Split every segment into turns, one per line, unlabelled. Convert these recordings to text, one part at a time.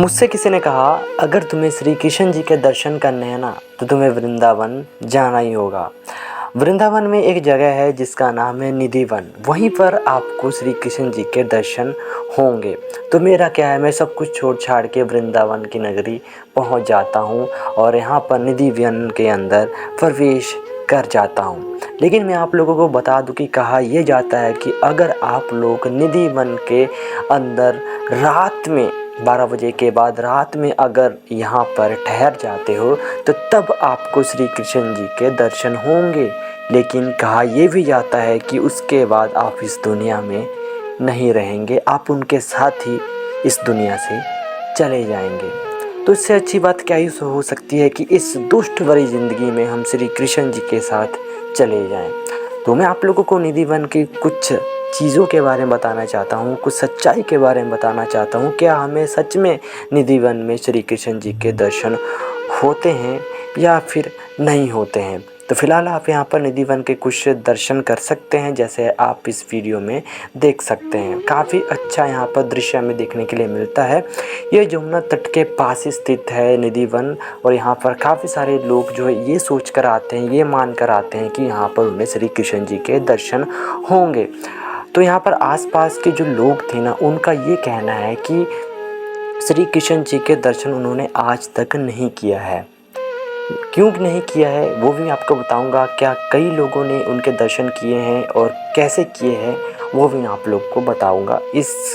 मुझसे किसी ने कहा, अगर तुम्हें श्री कृष्ण जी के दर्शन करने हैं ना तो तुम्हें वृंदावन जाना ही होगा। वृंदावन में एक जगह है जिसका नाम है निधि वन। वहीं पर आपको श्री कृष्ण जी के दर्शन होंगे। तो मेरा क्या है, मैं सब कुछ छोड़ छाड़ के वृंदावन की नगरी पहुंच जाता हूं और यहाँ पर निधि वन के अंदर प्रवेश कर जाता हूँ। लेकिन मैं आप लोगों को बता दूं कि कहा यह जाता है कि अगर आप लोग निधि वन के अंदर रात में 12 बजे के बाद रात में अगर यहाँ पर ठहर जाते हो तो तब आपको श्री कृष्ण जी के दर्शन होंगे। लेकिन कहा यह भी जाता है कि उसके बाद आप इस दुनिया में नहीं रहेंगे, आप उनके साथ ही इस दुनिया से चले जाएंगे। तो इससे अच्छी बात क्या ही हो सकती है कि इस दुष्ट भरी ज़िंदगी में हम श्री कृष्ण जी के साथ चले जाएं। तो मैं आप लोगों को निधि वन की कुछ चीज़ों के बारे में बताना चाहता हूँ, कुछ सच्चाई के बारे में बताना चाहता हूँ। क्या हमें सच में निधि वन में श्री कृष्ण जी के दर्शन होते हैं या फिर नहीं होते हैं। तो फिलहाल आप यहाँ पर निधि वन के कुछ दर्शन कर सकते हैं, जैसे आप इस वीडियो में देख सकते हैं। काफ़ी अच्छा यहाँ पर दृश्य हमें देखने के लिए मिलता है। ये जमुना तट के पास स्थित है निधि वन, और यहाँ पर काफ़ी सारे लोग जो है ये सोच कर आते हैं, ये मान कर आते हैं कि यहाँ पर उन्हें श्री कृष्ण जी के दर्शन होंगे। तो यहाँ पर आसपास के जो लोग थे ना, उनका ये कहना है कि श्री कृष्ण जी के दर्शन उन्होंने आज तक नहीं किया है। क्यों नहीं किया है वो भी आपको बताऊंगा। क्या कई लोगों ने उनके दर्शन किए हैं और कैसे किए हैं वो भी आप लोग को बताऊंगा। इस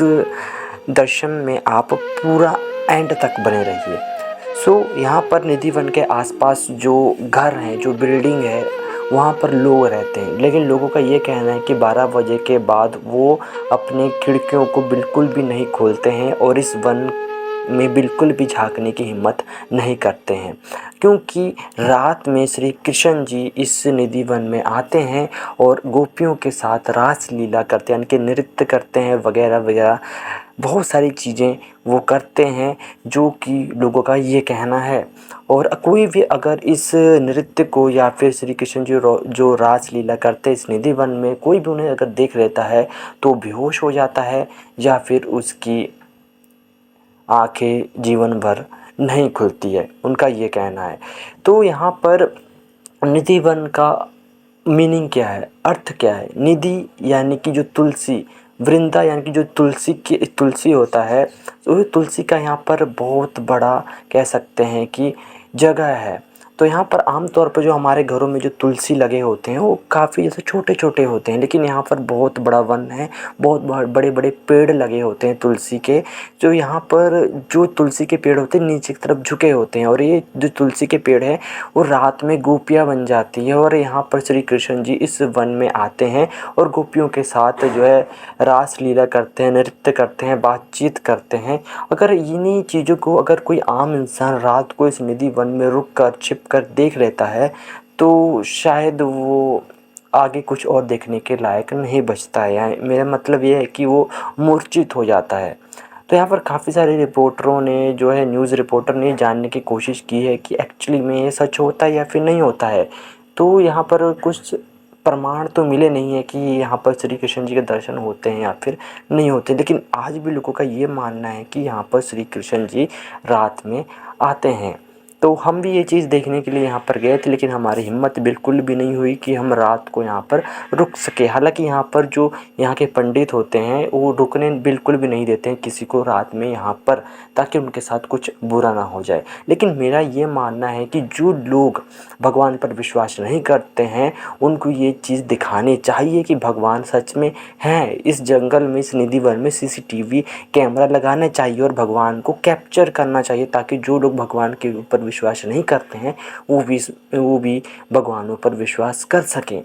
दर्शन में आप पूरा एंड तक बने रहिए। यहाँ पर निधि वन के आसपास जो घर हैं, जो बिल्डिंग है, वहाँ पर लोग रहते हैं। लेकिन लोगों का ये कहना है कि 12 बजे के बाद वो अपने खिड़कियों को बिल्कुल भी नहीं खोलते हैं और इस वन में बिल्कुल भी झांकने की हिम्मत नहीं करते हैं, क्योंकि रात में श्री कृष्ण जी इस निधि वन में आते हैं और गोपियों के साथ रास लीला करते हैं, उनके नृत्य करते हैं वगैरह वगैरह, बहुत सारी चीज़ें वो करते हैं जो कि लोगों का ये कहना है। और कोई भी अगर इस नृत्य को या फिर श्री कृष्ण जी जो रास लीला करते हैं इस निधि वन में, कोई भी उन्हें अगर देख लेता है तो बेहोश हो जाता है या फिर उसकी आंखें जीवन भर नहीं खुलती है, उनका ये कहना है। तो यहाँ पर निधि वन का मीनिंग क्या है, अर्थ क्या है। निधि यानी कि जो तुलसी, वृंदा यानी कि जो तुलसी होता है, तो तुलसी का यहाँ पर बहुत बड़ा कह सकते हैं कि जगह है। तो यहाँ पर आमतौर पर जो हमारे घरों में जो तुलसी लगे होते हैं वो काफ़ी जैसे छोटे छोटे होते हैं, लेकिन यहाँ पर बहुत बड़ा वन है, बहुत बड़े बड़े पेड़ लगे होते हैं तुलसी के। जो यहाँ पर जो तुलसी के पेड़ होते हैं नीचे की तरफ झुके होते हैं, और ये जो तुलसी के पेड़ है वो रात में गोपियाँ बन जाती है और यहाँ पर श्री कृष्ण जी इस वन में आते हैं और गोपियों के साथ जो है रास लीला करते हैं, नृत्य करते हैं, बातचीत करते हैं। अगर इन्हीं चीज़ों को अगर कोई आम इंसान रात को इस निधि वन में रुक कर छिप कर देख लेता है तो शायद वो आगे कुछ और देखने के लायक नहीं बचता है। यानी मेरा मतलब ये है कि वो मूर्छित हो जाता है। तो यहाँ पर काफ़ी सारे रिपोर्टरों ने जो है, न्यूज़ रिपोर्टर ने जानने की कोशिश की है कि एक्चुअली में ये सच होता है या फिर नहीं होता है। तो यहाँ पर कुछ प्रमाण तो मिले नहीं है कि यहाँ पर श्री कृष्ण जी के दर्शन होते हैं या फिर नहीं होते, लेकिन आज भी लोगों का ये मानना है कि यहाँ पर श्री कृष्ण जी रात में आते हैं। तो हम भी ये चीज़ देखने के लिए यहाँ पर गए थे, लेकिन हमारी हिम्मत बिल्कुल भी नहीं हुई कि हम रात को यहाँ पर रुक सके। हालांकि यहाँ पर जो यहाँ के पंडित होते हैं वो रुकने बिल्कुल भी नहीं देते हैं किसी को रात में यहाँ पर, ताकि उनके साथ कुछ बुरा ना हो जाए। लेकिन मेरा ये मानना है कि जो लोग भगवान पर विश्वास नहीं करते हैं उनको ये चीज़ दिखानी चाहिए कि भगवान सच में हैं। इस जंगल में, इस निधि वन में CCTV कैमरा लगाना चाहिए और भगवान को कैप्चर करना चाहिए, ताकि जो लोग भगवान के ऊपर विश्वास नहीं करते हैं वो भी भगवानों पर विश्वास कर सकें।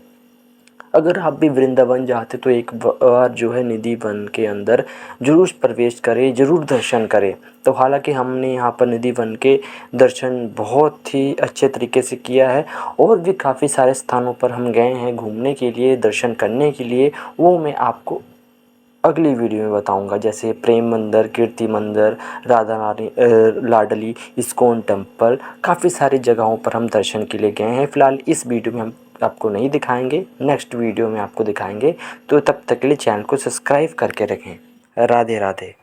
अगर आप भी वृंदावन जाते तो एक बार जो है निधि वन के अंदर ज़रूर प्रवेश करें, ज़रूर दर्शन करें। तो हालांकि हमने यहाँ पर निधि वन के दर्शन बहुत ही अच्छे तरीके से किया है, और भी काफ़ी सारे स्थानों पर हम गए हैं घूमने के लिए, दर्शन करने के लिए। वो मैं आपको अगली वीडियो में बताऊंगा, जैसे प्रेम मंदिर, कीर्ति मंदिर, राधा रानी लाडली इस्कॉन टेम्पल, काफ़ी सारी जगहों पर हम दर्शन के लिए गए हैं। फ़िलहाल इस वीडियो में हम आपको नहीं दिखाएंगे, नेक्स्ट वीडियो में आपको दिखाएंगे। तो तब तक के लिए चैनल को सब्सक्राइब करके रखें। राधे राधे।